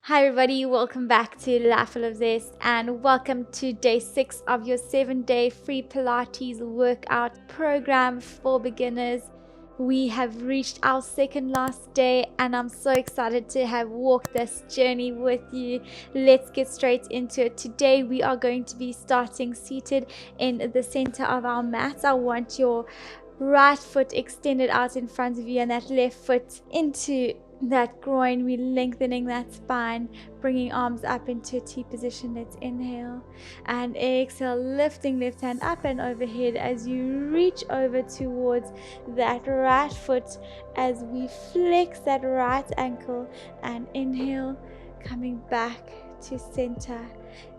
Hi everybody, welcome back to Life Full of Zest and welcome to day 6 of your 7-day free Pilates workout program for beginners. We have reached our second last day and I'm so excited to have walked this journey with you. Let's get straight into it. Today we are going to be starting seated in the center of our mat. I want your right foot extended out in front of you and that left foot into that groin. We're lengthening that spine, bringing arms up into a T position. Let's inhale and exhale, lifting left hand up and overhead as you reach over towards that right foot as we flex that right ankle and inhale, coming back to center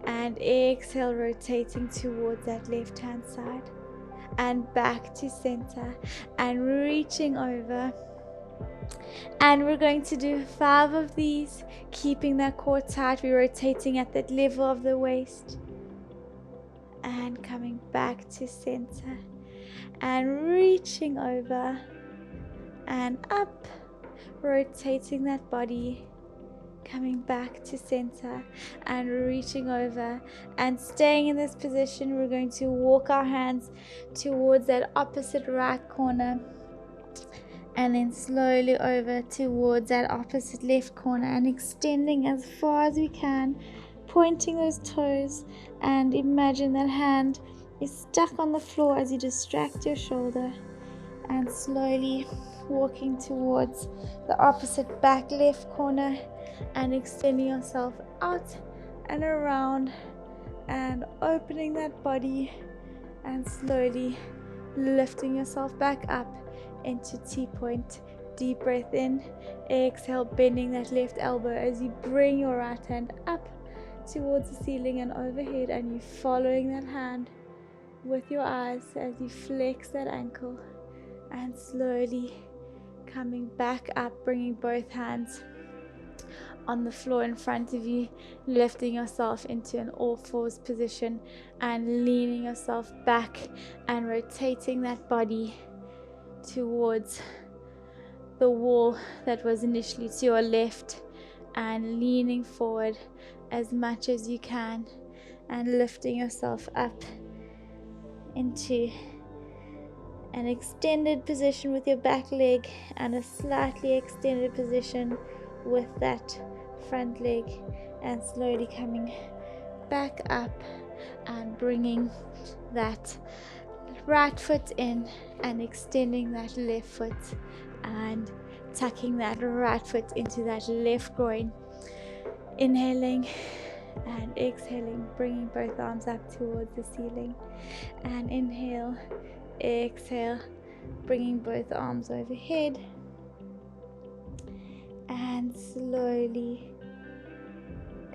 and exhale, rotating towards that left hand side and back to center and reaching over. And we're going to do 5 of these, keeping that core tight. We're rotating at that level of the waist and coming back to center and reaching over and up, rotating that body, coming back to center and reaching over and staying in this position. We're going to walk our hands towards that opposite right corner and then slowly over towards that opposite left corner and extending as far as we can, pointing those toes, and imagine that hand is stuck on the floor as you distract your shoulder and slowly walking towards the opposite back left corner and extending yourself out and around and opening that body and slowly lifting yourself back up into T-point. Deep breath in, exhale, bending that left elbow as you bring your right hand up towards the ceiling and overhead, and you following that hand with your eyes as you flex that ankle and slowly coming back up, bringing both hands on the floor in front of you, lifting yourself into an all fours position and leaning yourself back and rotating that body towards the wall that was initially to your left and leaning forward as much as you can and lifting yourself up into an extended position with your back leg and a slightly extended position with that front leg, and slowly coming back up and bringing that right foot in and extending that left foot and tucking that right foot into that left groin, inhaling and exhaling, bringing both arms up towards the ceiling and inhale, exhale, bringing both arms overhead and slowly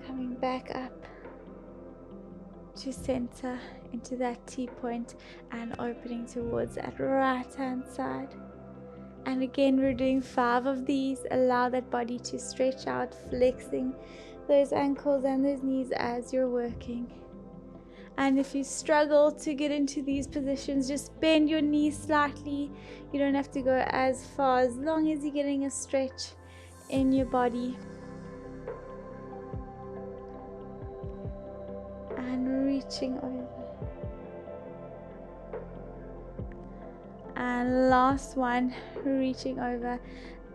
coming back up to center into that T-point and opening towards that right hand side. And again, we're doing 5 of these. Allow that body to stretch out, flexing those ankles and those knees as you're working. And if you struggle to get into these positions, just bend your knees slightly. You don't have to go as far, as long as you're getting a stretch in your body. And reaching over. And last one, reaching over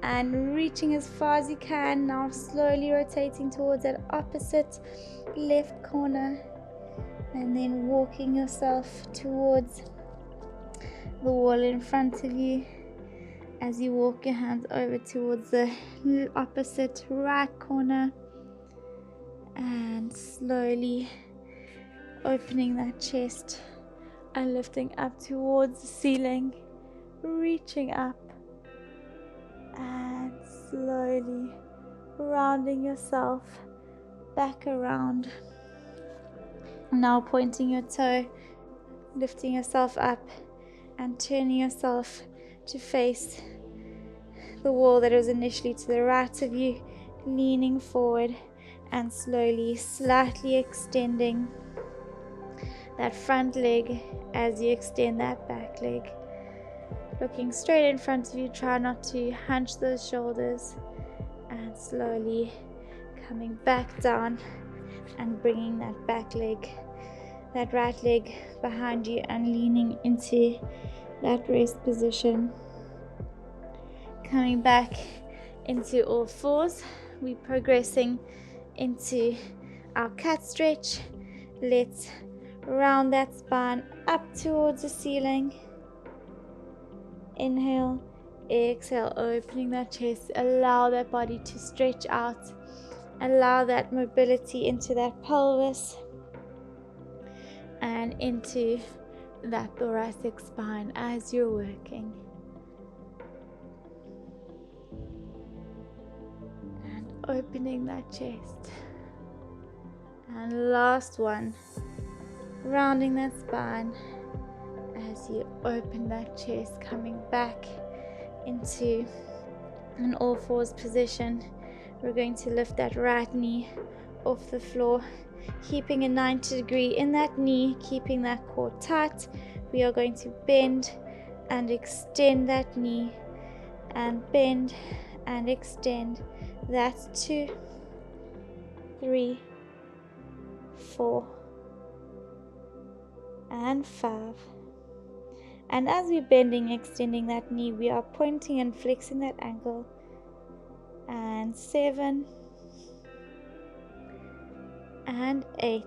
and reaching as far as you can. Now slowly rotating towards that opposite left corner and then walking yourself towards the wall in front of you as you walk your hands over towards the opposite right corner and slowly opening that chest and lifting up towards the ceiling, reaching up and slowly rounding yourself back around. Now pointing your toe, lifting yourself up and turning yourself to face the wall that was initially to the right of you, leaning forward and slowly, slightly extending that front leg as you extend that back leg. Looking straight in front of you, try not to hunch those shoulders and slowly coming back down and bringing that back leg, that right leg behind you and leaning into that rest position. Coming back into all fours, we're progressing into our cat stretch. Let's round that spine up towards the ceiling. Inhale, exhale, opening that chest. Allow that body to stretch out. Allow that mobility into that pelvis and into that thoracic spine as you're working. And opening that chest. And last one, rounding that spine as you open that chest, coming back into an all fours position. We're going to lift that right knee off the floor, keeping a 90 degree in that knee, keeping that core tight. We are going to bend and extend that knee, and bend and extend. That's 2, 3, 4, and 5. And as we're bending, extending that knee, we are pointing and flexing that ankle. And 7 and 8,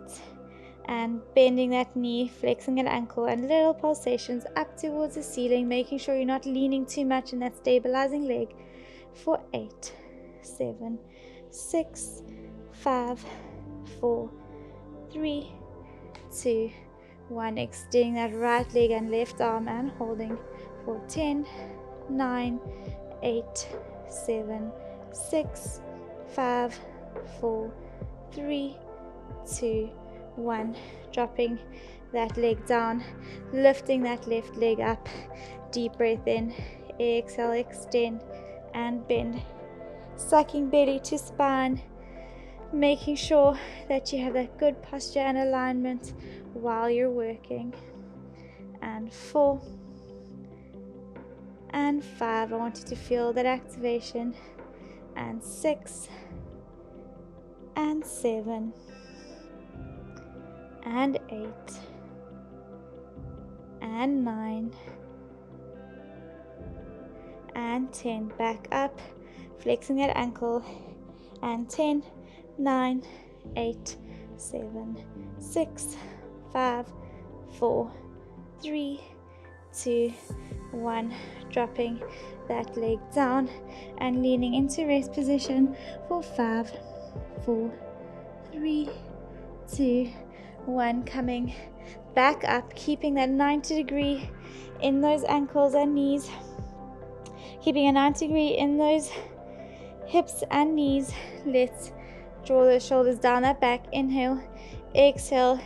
and bending that knee, flexing that ankle, and little pulsations up towards the ceiling, making sure you're not leaning too much in that stabilizing leg for 8, 7, 6, 5, 4, 3, 2, 1. Extending that right leg and left arm and holding for 10, 9, 8, 7, 6, 5, 4, 3, 2, 1. Dropping that leg down, lifting that left leg up. Deep breath in, exhale, extend and bend. Sucking belly to spine, making sure that you have that good posture and alignment while you're working. And 4 and 5. I want you to feel that activation. And 6 and 7 and 8 and 9 and 10. Back up, flexing that ankle. And 10, 9, 8, 7, 6, 5, 4, 3, 2, 1. Dropping that leg down and leaning into rest position for 5, 4, 3, 2, 1. Coming back up, keeping that 90 degree in those ankles and knees, keeping a 90 degree in those hips and knees. Let's draw those shoulders down that back. Inhale, exhale,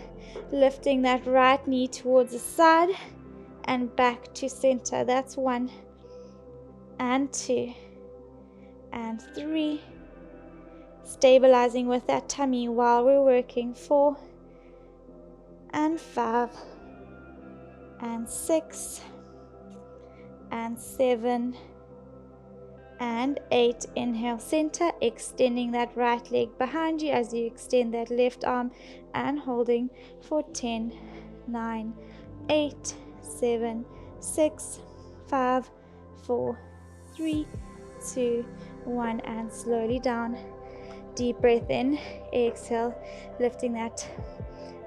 lifting that right knee towards the side and back to center. That's 1 and 2 and 3. Stabilizing with that tummy while we're working. 4 and 5 and 6 and 7 and 8. Inhale, center, extending that right leg behind you as you extend that left arm and holding for 10, 9, 8, 7, 6, 5, 4, 3, 2, 1. And slowly down. Deep breath in, exhale, lifting that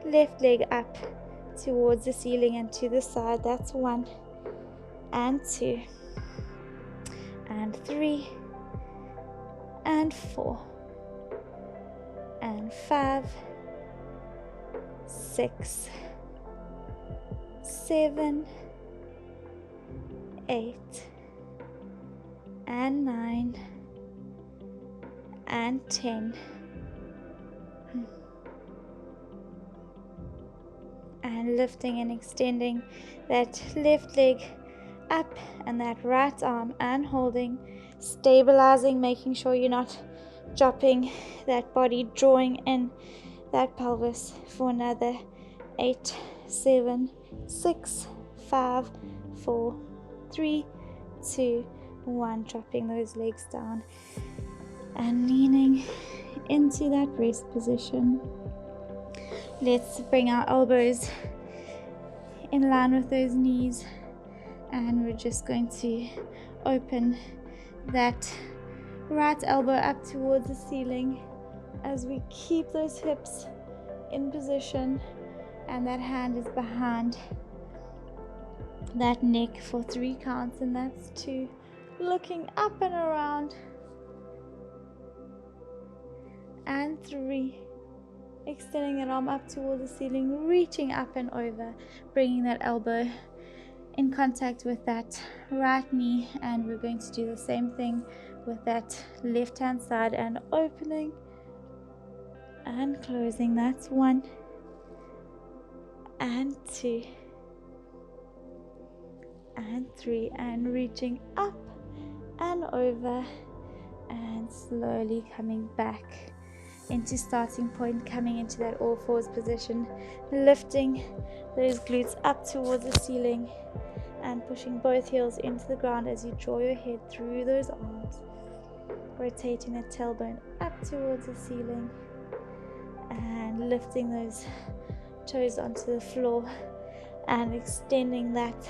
left leg up towards the ceiling and to the side. That's 1 and 2 and 3 and 4 and 5, 6, 7, 8 and 9 and 10. And lifting and extending that left leg up and that right arm and holding, stabilizing, making sure you're not dropping that body, drawing in that pelvis for another 8, 7, 6, 5, 4, 3, 2, 1. Dropping those legs down. and leaning into that rest position. Let's bring our elbows in line with those knees, and we're just going to open that right elbow up towards the ceiling as we keep those hips in position, and that hand is behind that neck for 3 counts, and that's 2. Looking up and around, and 3. Extending that arm up towards the ceiling, reaching up and over, bringing that elbow in contact with that right knee, and we're going to do the same thing with that left hand side, and opening and closing. That's 1 and 2 and 3, and reaching up and over, and slowly coming back into starting point, coming into that all fours position, lifting those glutes up towards the ceiling and pushing both heels into the ground as you draw your head through those arms, rotating the tailbone up towards the ceiling and lifting those toes onto the floor, and extending that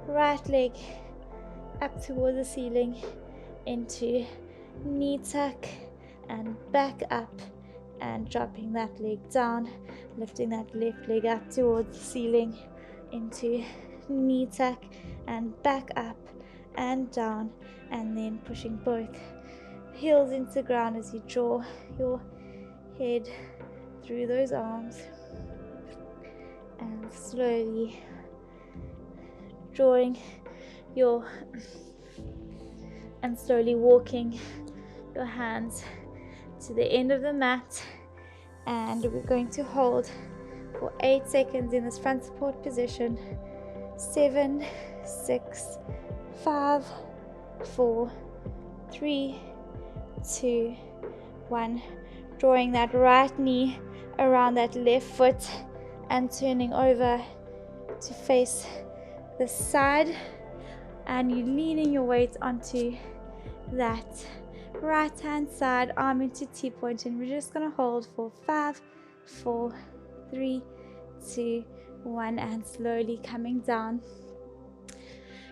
right leg up towards the ceiling into knee tuck and back up, and dropping that leg down, lifting that left leg up towards the ceiling into knee tuck and back up and down, and then pushing both heels into the ground as you draw your head through those arms, and slowly drawing your and slowly walking your hands to the end of the mat, and we're going to hold for 8 seconds in this front support position. 7, 6, 5, 4, 3, 2, 1. Drawing that right knee around that left foot and turning over to face the side, and you leaning your weight onto that right hand side, arm into T-point, and we're just going to hold for 5, 4, 3, 2, 1, and slowly coming down.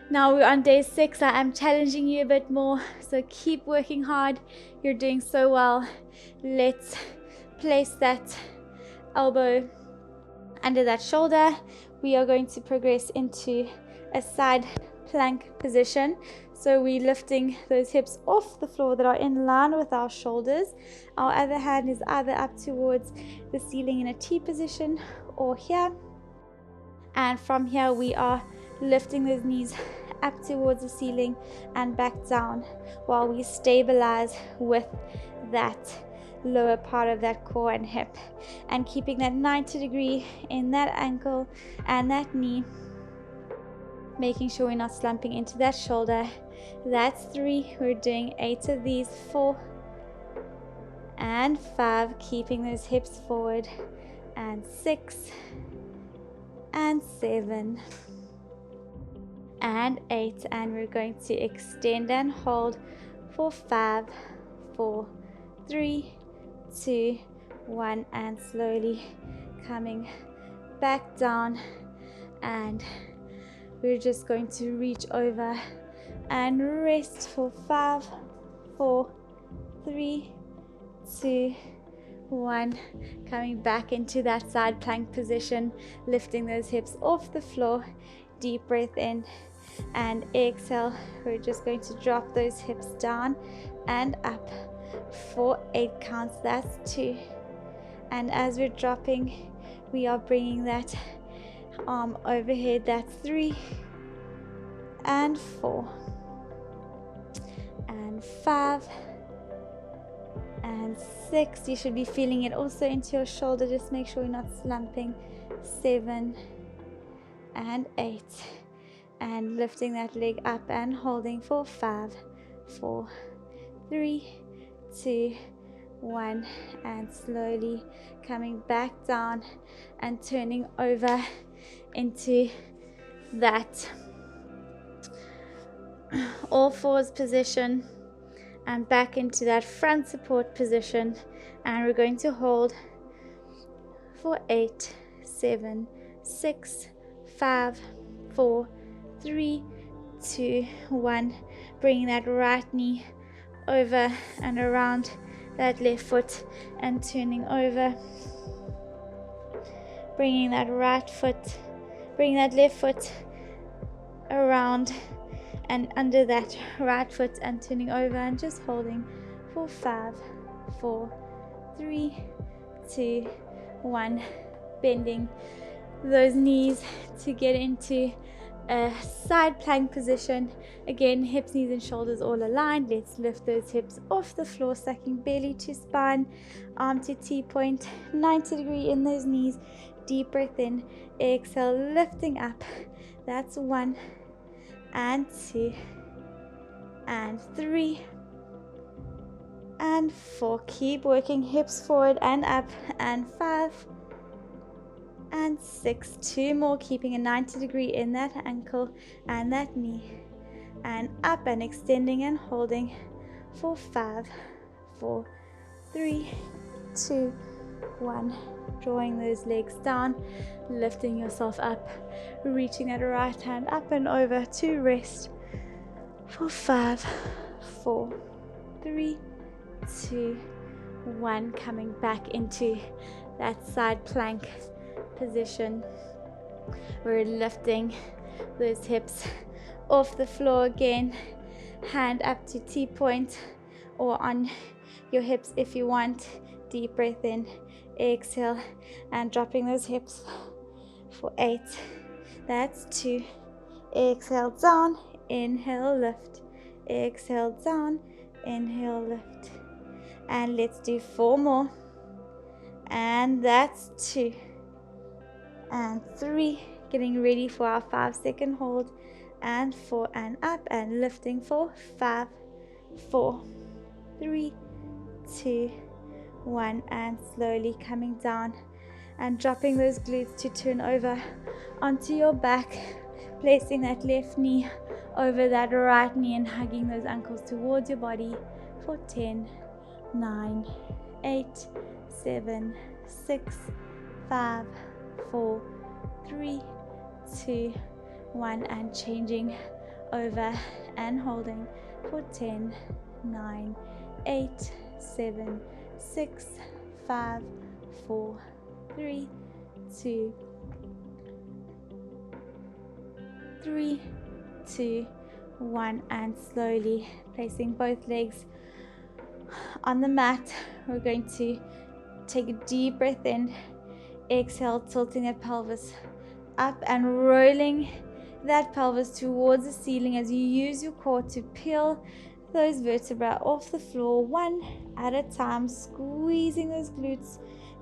Now we're on day 6. I am challenging you a bit more, so keep working hard. You're doing so well. Let's place that elbow under that shoulder. We are going to progress into a side plank position. So we're lifting those hips off the floor that are in line with our shoulders. Our other hand is either up towards the ceiling in a T position or here. And from here we are lifting those knees up towards the ceiling and back down while we stabilize with that lower part of that core and hip, and keeping that 90 degree in that ankle and that knee, making sure we're not slumping into that shoulder. That's 3. We're doing 8 of these. 4 and 5, keeping those hips forward, and 6 and 7 and 8, and we're going to extend and hold for 5, 4, 3, 2, 1, and slowly coming back down, and we're just going to reach over and rest for 5, 4, 3, 2, 1. Coming back into that side plank position, lifting those hips off the floor. Deep breath in and exhale. We're just going to drop those hips down and up for 8 counts. That's 2. And as we're dropping, we are bringing that arm overhead. That's 3 and 4 and 5 and 6. You should be feeling it also into your shoulder. Just make sure you're not slumping. 7 and 8, and lifting that leg up and holding for 5, 4, 3, 2, 1, and slowly coming back down and turning over into that all fours position, and back into that front support position, and we're going to hold for 8, 7, 6, 5, 4, 3, 2, 1. Bringing that right knee over and around that left foot and turning over. Bringing that left foot around and under that right foot and turning over, and just holding for 5, 4, 3, 2, 1. Bending those knees to get into a side plank position. Again, hips, knees and shoulders all aligned. Let's lift those hips off the floor, sucking belly to spine, arm to T-point, 90 degree in those knees. Deep breath in, exhale, lifting up. That's 1 and 2 and 3 and 4. Keep working hips forward and up, and 5 and 6. 2 more, keeping a 90 degree in that ankle and that knee, and up and extending and holding for 5, 4, 3, 2, 1. Drawing those legs down, lifting yourself up, reaching that right hand up and over to rest for 5, 4, 3, 2, 1. Coming back into that side plank position. We're lifting those hips off the floor again, hand up to T-point or on your hips if you want. Deep breath in, exhale, and dropping those hips for 8. That's 2. Exhale down, inhale, lift. Exhale down, inhale, lift. And let's do 4 more. And that's 2 and 3. Getting ready for our 5-second hold, and 4 and up and lifting for 5, 4, 3, 2, 1, and slowly coming down and dropping those glutes to turn over onto your back, placing that left knee over that right knee and hugging those ankles towards your body for 10, 9, 8, 7, 6, 5, 4, 3, 2, 1, and changing over and holding for 10, 9, 8, 7, 6, 5, 4, 3, 2, 3, 2, 1, and slowly placing both legs on the mat. We're going to take a deep breath in, exhale, tilting that pelvis up and rolling that pelvis towards the ceiling as you use your core to peel those vertebrae off the floor one at a time, squeezing those glutes.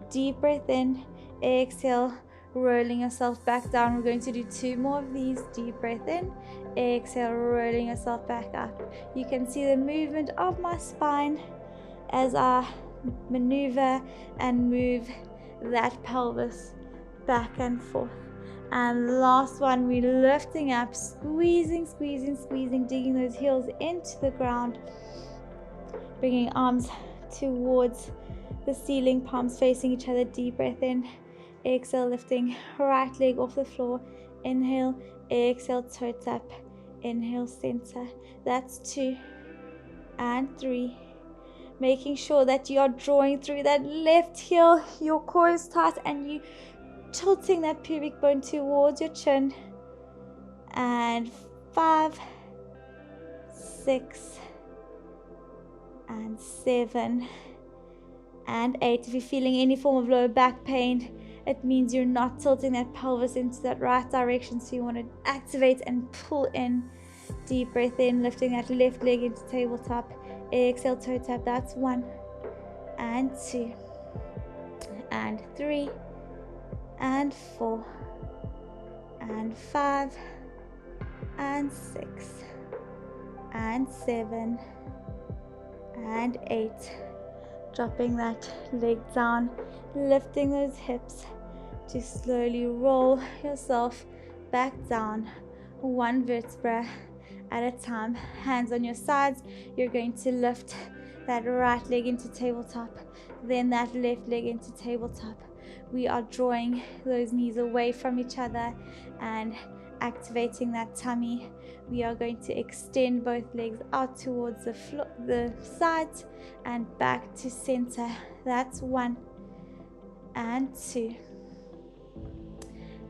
Deep breath in, exhale, rolling yourself back down. We're going to do 2 more of these. Deep breath in, exhale, rolling yourself back up. You can see the movement of my spine as I maneuver and move that pelvis back and forth. And last one, we're lifting up, squeezing, squeezing, squeezing, digging those heels into the ground, bringing arms towards the ceiling, palms facing each other. Deep breath in, exhale, lifting right leg off the floor. Inhale, exhale, toe tap, inhale, center. That's 2 and 3. Making sure that you are drawing through that left heel, your core is tight, and you tilting that pubic bone towards your chin. And 5, 6, and 7, and 8. If you're feeling any form of lower back pain, it means you're not tilting that pelvis into that right direction, so you want to activate and pull in. Deep breath in, lifting that left leg into tabletop. Exhale, toe tap. That's 1 and 2 and 3 and 4 and 5 and 6 and 7 and 8. Dropping that leg down, lifting those hips to slowly roll yourself back down 1 vertebra at a time. Hands on your sides. You're going to lift that right leg into tabletop, then that left leg into tabletop. We are drawing those knees away from each other and activating that tummy. We are going to extend both legs out towards the floor, the sides, and back to center. That's 1 and 2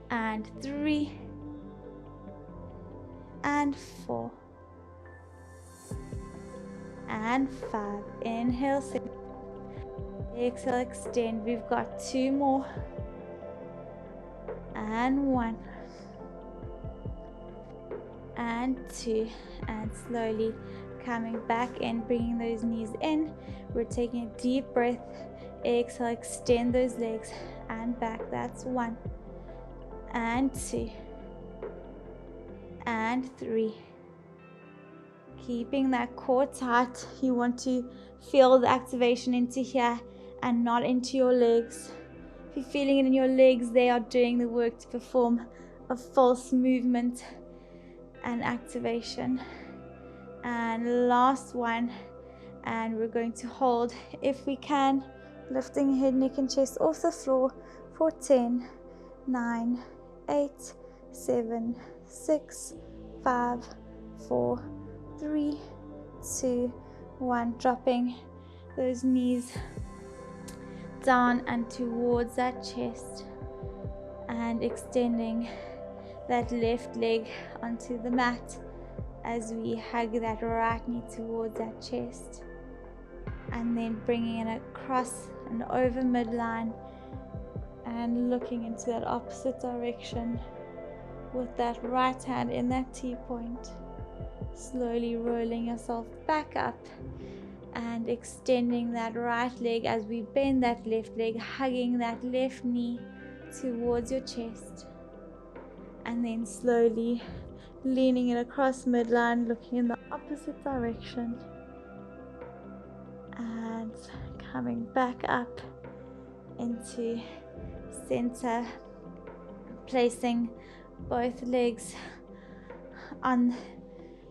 and 3 and 4 and 5. Inhale, exhale, extend. We've got 2 more and 1 and 2, and slowly coming back in, bringing those knees in. We're taking a deep breath. Exhale, extend those legs and back. That's 1 and 2 and 3. Keeping that core tight. You want to feel the activation into here and not into your legs. If you're feeling it in your legs, they are doing the work to perform a false movement and activation. And last one, and we're going to hold, if we can, lifting head, neck and chest off the floor for 10, 9, 8, 7, 6, 5, 4, 3, 2, 1. Dropping those knees down and towards that chest, and extending that left leg onto the mat as we hug that right knee towards that chest, and then bringing it across and over midline and looking into that opposite direction with that right hand in that T-point, slowly rolling yourself back up and extending that right leg as we bend that left leg, hugging that left knee towards your chest, and then slowly leaning it across midline, looking in the opposite direction and coming back up into center, placing both legs on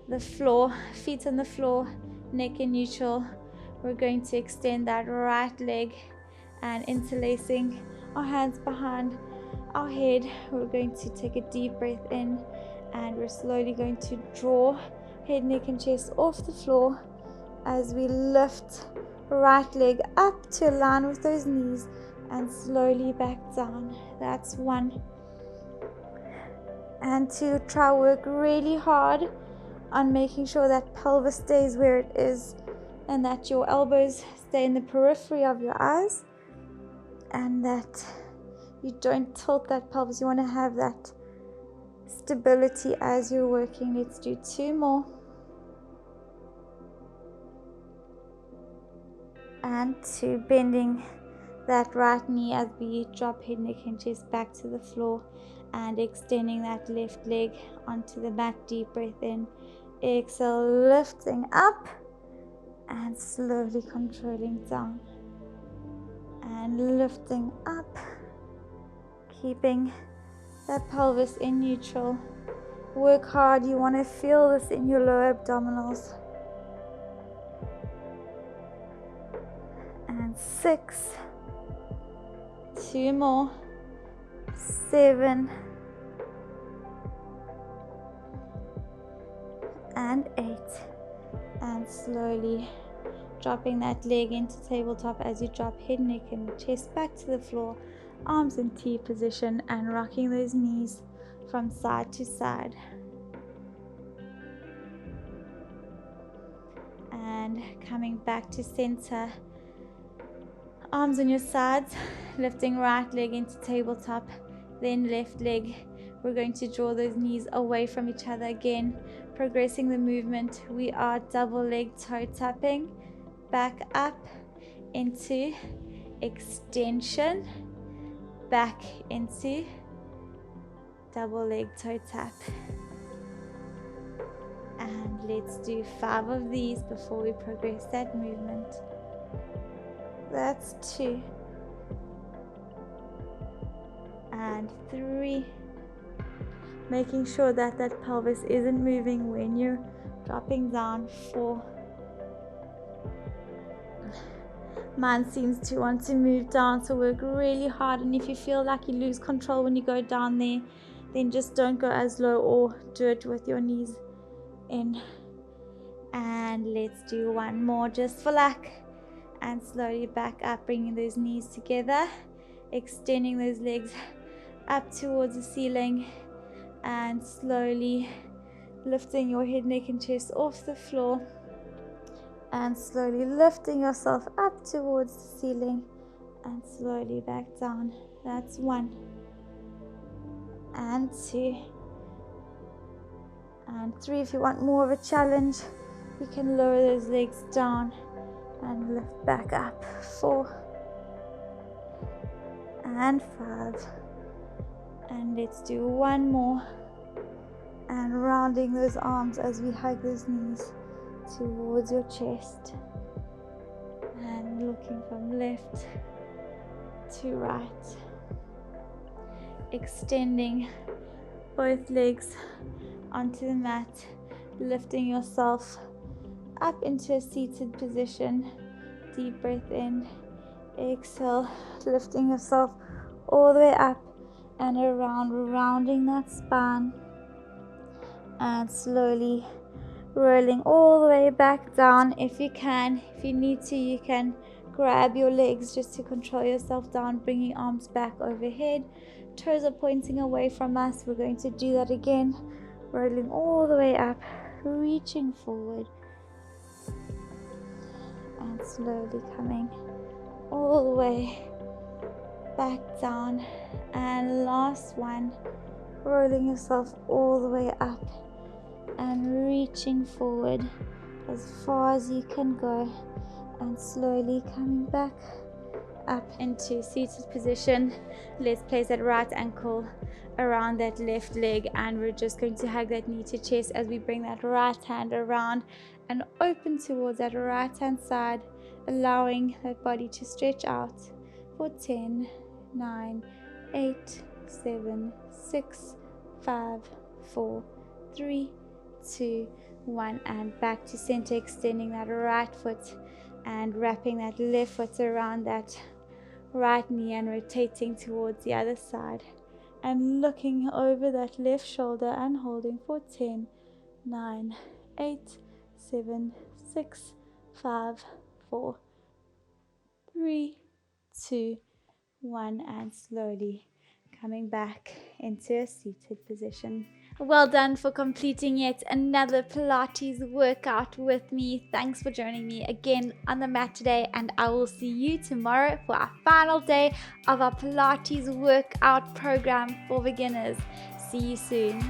the floor, feet on the floor, neck in neutral. We're going to extend that right leg and interlacing our hands behind our head. We're going to take a deep breath in, and we're slowly going to draw head, neck and chest off the floor as we lift right leg up to align with those knees and slowly back down. That's 1 and 2. Try work really hard on making sure that pelvis stays where it is and that your elbows stay in the periphery of your eyes and that you don't tilt that pelvis. You want to have that stability as you're working. Let's do 2 more and 2. Bending that right knee as we drop head, neck and chest back to the floor, and extending that left leg onto the mat. Deep breath in, exhale, lifting up and slowly controlling down and lifting up, keeping that pelvis in neutral. Work hard. You want to feel this in your lower abdominals. And 6, 2 more, 7 and 8, and slowly dropping that leg into tabletop as you drop head, neck and chest back to the floor, arms in T position, and rocking those knees from side to side. And coming back to center, arms on your sides, lifting right leg into tabletop, then left leg. We're going to draw those knees away from each other again, progressing the movement. We are double leg toe tapping, back up into extension, back into double leg toe tap. And let's do 5 of these before we progress that movement. That's 2 and 3 making sure that that pelvis isn't moving when you're dropping down. 4. Mine seems to want to move down, so work really hard, and if you feel like you lose control when you go down there, then just don't go as low or do it with your knees in. And let's do one more just for luck, and slowly back up, bringing those knees together, extending those legs up towards the ceiling, and slowly lifting your head, neck and chest off the floor, and slowly lifting yourself up towards the ceiling and slowly back down. That's 1 and 2 and 3. If you want more of a challenge, you can lower those legs down and lift back up. 4 and 5, and let's do one more, and rounding those arms as we hug those knees towards your chest, and looking from left to right, extending both legs onto the mat, lifting yourself up into a seated position. Deep breath in, exhale, lifting yourself all the way up and around, rounding that spine, and slowly rolling all the way back down. If you can, if you need to, you can grab your legs just to control yourself down, bringing arms back overhead. Toes are pointing away from us. We're going to do that again, rolling all the way up, reaching forward, and slowly coming all the way back down. And last one, rolling yourself all the way up and reaching forward as far as you can go, and slowly coming back up into seated position. Let's place that right ankle around that left leg, and we're just going to hug that knee to chest as we bring that right hand around and open towards that right hand side, allowing that body to stretch out for 10, 9, 8, 7, 6, 5, 4, 3, 2, 1, and back to center, extending that right foot and wrapping that left foot around that right knee and rotating towards the other side, and looking over that left shoulder and holding for 10, 9, 8, 7, 6, 5, 4, 3, 2, 1, and slowly coming back into a seated position. Well done for completing yet another Pilates workout with me. Thanks for joining me again on the mat today, and I will see you tomorrow for our final day of our Pilates workout program for beginners. See you soon.